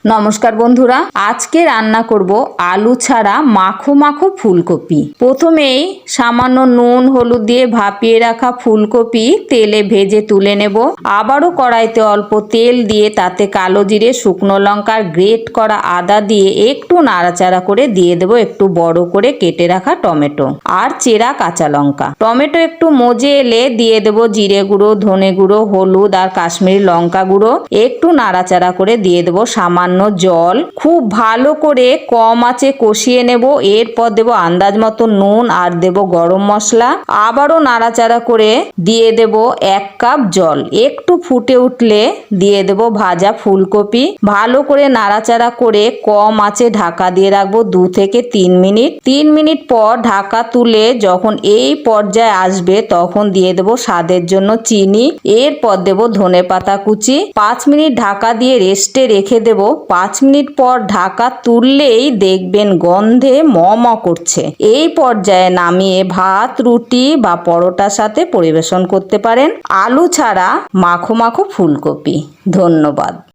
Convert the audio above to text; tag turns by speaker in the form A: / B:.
A: নমস্কার বন্ধুরা, আজকে রান্না করব আলু ছাড়া মাখো মাখো ফুলকপি। প্রথমেই সামান্য নুন হলুদ দিয়ে ভাপিয়ে রাখা ফুলকপি তেলে ভেজে তুলে নেব। আবারও কড়াইতে অল্প তেল দিয়ে তাতে কালো জিরে, শুকনো লঙ্কা, গ্রেট করা আদা দিয়ে একটু নাড়াচাড়া করে দিয়ে দেব একটু বড় করে কেটে রাখা টমেটো আর চেরা কাঁচা লঙ্কা। টমেটো একটু মজে এলে দিয়ে দেব জিরে গুঁড়ো, ধনে গুঁড়ো, হলুদ আর কাশ্মীরি লঙ্কা গুঁড়ো। একটু নাড়াচাড়া করে দিয়ে দেব সামান্য জল। খুব ভালো করে কম আঁচে কষিয়ে নেব। এরপর দেব আন্দাজ মতো নুন আর দেব গরম মশলা। আবারও নাড়াচাড়া করে দিয়ে দেব 1 কাপ জল। একটু ফুটে উঠলে দিয়ে দেব ভাজা ফুলকপি। ভালো করে নাড়াচাড়া করে কম আঁচে ঢাকা দিয়ে রাখবো 2 থেকে 3 মিনিট। 3 মিনিট পর ঢাকা তুলে যখন এই পর্যায়ে আসবে তখন দিয়ে দেব স্বাদের জন্য চিনি। এরপর দেব ধনেপাতা কুচি। 5 মিনিট ঢাকা দিয়ে রেস্টে রেখে দেব। 5 মিনিট পর ঢাকা তুললেই দেখবেন গন্ধে ম ম করছে। এই পর্যায়ে নামিয়ে ভাত, রুটি বা পরোটার সাথে পরিবেশন করতে পারেন। আলু ছাড়া মাখো মাখো ফুলকপি। ধন্যবাদ।